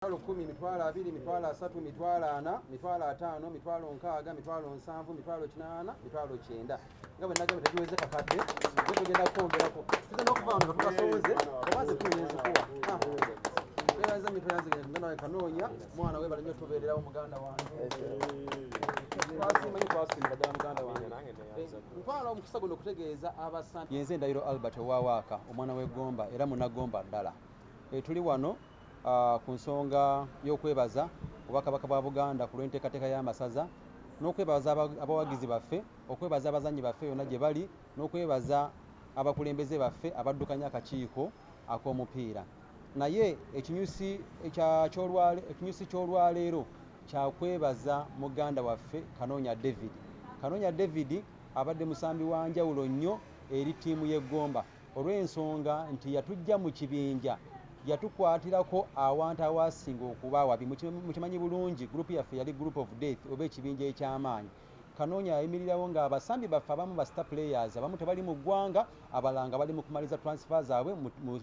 10, 20, 30, 40, 50, 60, 70, 80, nga bwe nagambye tekiweze kakadde tugenda kwongerako tugenda okuvanga tukasowoze obaze tuyinzikuwa twebaza mitweyanze ngenda nawe Kanonya mwana we balinyo tubeererawo muganda wange twasimanyi twasimira ddala muganda wange ntwala omukisa guno okutegeeza abasambi yenze Ndahiro Albert Owawaka omwana we Gomba era munagomba ddala tuli wano ku nsonga y'okwebaza obwakabaka bwa Buganda ku lw'enteekateeka y'amasaza n'okwebaza abawagizi baffe okwebaza abazannyi baffe yonna gye bali n'okwebaza abakulembeze baffe abaddukanya akakiiko ak'omupiira naye ekinyusi ky'olwaleero kyakwebaza muganda waffe Kanonya David abadde musambi wa njawulo nnyo eri ttiimu y'e Gomba olw'ensonga nti yatujja mu kibinja yatukwatirako awantu awasinga okuba wabi mukimanyi bulungi group yaffe yali group of death oba ekibinja eky'amaanyi Kanonya yayimirirawo nga abasambi baffe abamu ba star players abamu tebali mu ggwanga abalanga bali mu kumaliza transfer zaabwe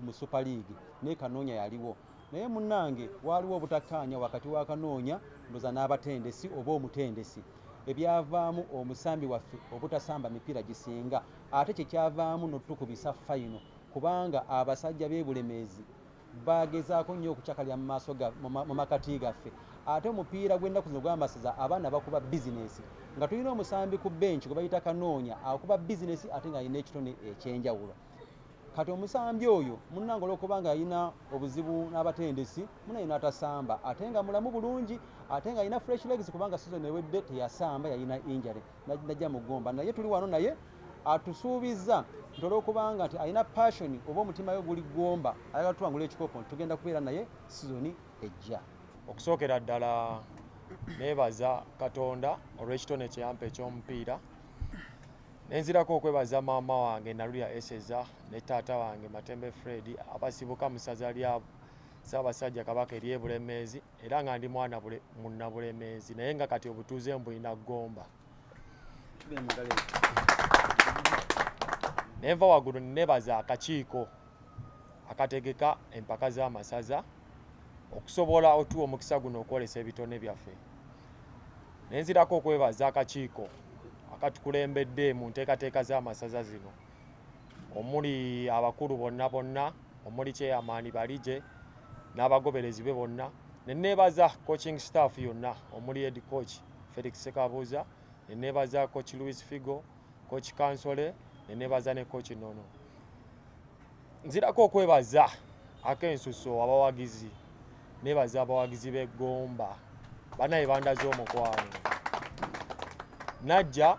mu Super League naye Kanonya yaliwo naye munnange waliwo obutakkaanya wakati wa Kanonya ndoza n'abatendesi oba omutendesi ebyavaamu omusambi waffe obutasamba mipiira gisinga ate kyekyavaamu n'otukubisa Fayinolo kubanga abasajja b'ebulemeezi bagezaako nnyo okucakalya mu makati gaffe ate omupiira gw'ennaku zino gw'amasaza abaana bakuba bizinesi nga tulina omusambi ku benchi gwe bayita Kanonya akuba bizinesi ate ng'alina ekitone ekyenjawulo kati omusambi oyo munnange olw'okubanga alina obuzibu n'abatendesi munaye n'atasamba ate nga mulamu bulungi ate nga alina fresh legs kubanga season ewedde teyasamba yalina injury najja mu Gomba naye tuli wano naye atusuubiza nti olw'okubanga nti alina passion oba omutima we guli Gomba ayagala tuwangula ekikopo tugenda kubeera naye season ejja. Okusookera ddala neebaza Katonda olw'ekitone kye yampa eky'omupiira nenzirako okwebaza maama wange Nalulya Eseza ne taata wange Matembe Fred abasibuka mu ssaza lya Ssaabasajja Kabaka ery'Ebulemeezi era nga ndi mwana munnabulemeezi naye nga kati obutuuze mbulina Gomba. Nenva waggulu neebaza akakiiko akategeka empaka z'amasaza okusobola otuwa omukisa guno okwolesa ebitone byaffe. Nenzirako okwebaza akakiiko akatukulembedde mu nteekateeka z'amasaza zino omuli abakulu bonna omuli chairman Balije n'abagoberezi be bonna neneebaza coaching staff yonna omuli head coach Felix Sekabuuza neneebaza coach Louis Figo coach Kansole neneebaza ne coach Nono. Nzirako okwebaza ak'ensuso abawagizi neebaza abawagizi b'e Gomba banaye bandaze omukwano najja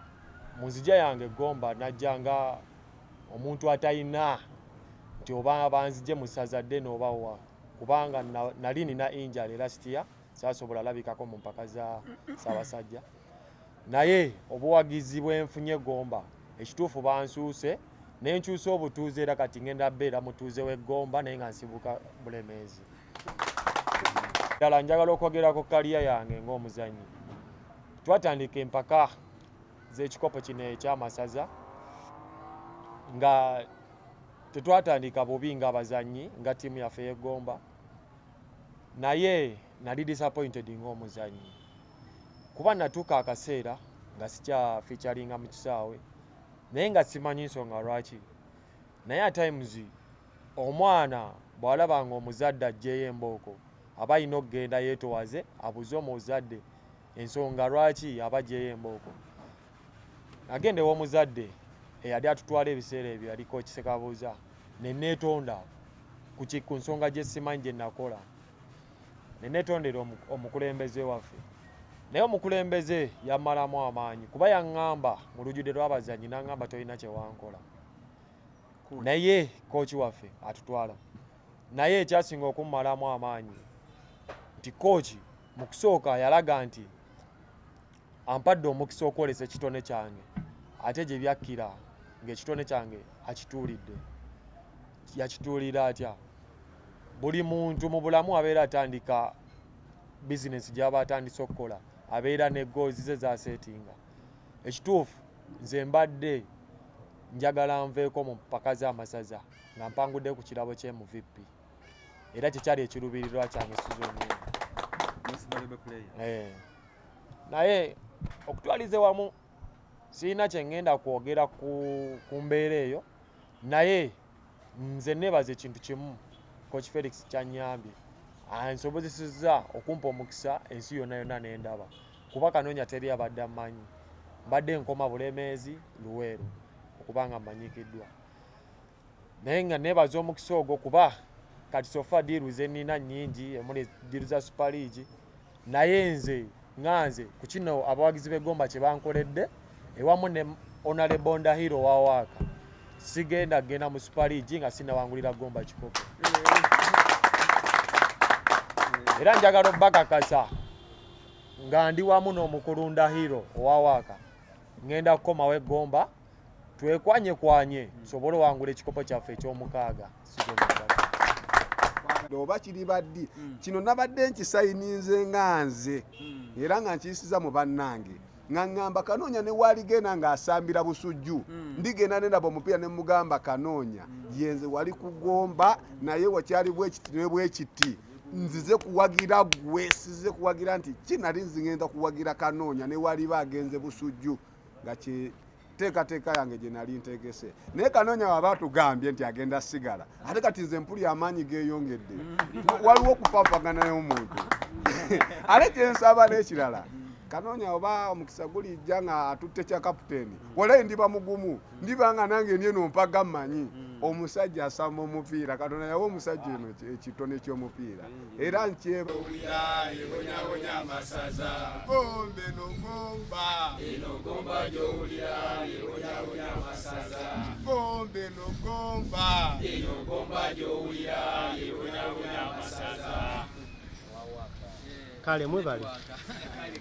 munzija yange Gomba najja nga omuntu atalina nti oba banzije musaza ddene oba wa kubanga nali nina injury last year saasobola labikako mu mpaka za Ssaabasajja naye obuwagizi bwenfunye Gomba ekituufu bansuuse nenkyusa obutuuze era kati ngenda beera mutuuze w'e Gomba naye nga nsibuka Bulemeezi. Ddala njagala okwogerako kaliya yange ng'omuzannyi twatandika empaka z'ekikopo kino eky'amasaza nga tetwatandika bubi ng'abazannyi nga ttiimu yaffe y'e Gomba naye nali disappointed ng'omuzannyi kuba natuuka akaseera nga sikya featuringa mu kisaawe naye nga simanyi nsonga lwaki naye at times omwana bw'alabanga omuzadde ajjeeyo embooko aba alina okugenda yeetowaze abuze omuzadde ensonga lwaki aba ajjeeyo embooko. Nagenda ew'omuzadde eyali atutwala ebiseera ebyo yali Coach Sekabuuza neneetonda ku nsonga gye simanyi gye nakola neneetondera omukulembeze waffe naye omukulembeze yammalamu amaanyi kuba yaŋŋamba mu lujjudde lw'abazannyi n'aŋŋamba tolina kye wankola naye kooki waffe atutwala naye ekyasinga okummalamu amaanyi nti kooki mu kusooka yalaga nti ampadde omukisa okwolesa ekitone kyange ate gye byakkira ng'ekitone kyange akituulidde. Yakituulira atya? Buli muntu mu bulamu abeera atandika bizinesi gy'aba atandise okukola abeera ne goals ze z'aseetinga. Ekituufu nze mbadde njagala nveeko mu mpaka z'amasaza nga mpangudde ku kirabo ky'MVP era kyekyali ekiruubirirwa kyange sizoni eno. naye okutwalize wamu sirina kye ngenda kwogera ku mbeera eyo, naye nze nebaza ekintu kimu Coach Felix kyanyambye ansobozesezza okumpa omukisa ensi yonna yonna n'endaba, kuba Kanonya teri abadde amanyi, mbadde nkoma Bulemeezi Luweero okubanga mmanyikiddwa, naye nga nebaza omukisa ogwo kuba kati sofa diiru ze nnina nnyingi, emuli diiru za Super League, naye nze ku kino abawagizi b'e Gomba kye bankoledde ewamu ne Honorable Ndahiro wa Waaka, sigenda genda mu Super League nga sinawangulira Gomba kikopo. Era njagala obbakakasa nga ndi wamu n'omukulu Ndahiro owa Waaka, ngenda kukomawo e Gomba twekwanye nsobole wangula ekikopo kyaffe eky'omukaaga. Oba kiri baddi kino nabadde nkisayininze nga nze era nga nkiyisiza mu bannange nga ngamba Kanonya ne waligenda ng'asambira busujju ndigenda nendaba omupiira ne mugamba Kanonya yenze wali kugomba naye wakyali bwekiti nzize kuwagira gwe size kuwagira nti kinali nzingenda kuwagira Kanonya ne wali bagenze busujju nga teekateeka yange gye nali ntegese, naye Kanonya waba tugambye nti agenda sigala ate kati nze mpuli amaanyi geeyongedde, waliwo okufaafagana n'omuntu ate kyensaba n'ekirala Kanonya oba omukisa gulijja nga atutte kya kapiteeni walayi ndiba mugumu, ndiba nga nange ndyeno mpaga mmanyi omusajja asamba omupiira. Katonda yawa omusajja eno ekitone ky'omupiira era nkyebawulira ebonyabonya amasaza Gombe no Gomba eno Gomba gy'owulira ebonyabonya amasaza Gombe no Gomba eno Gomba gy'owulira ebonyabonya amasaza. Kale mwebale.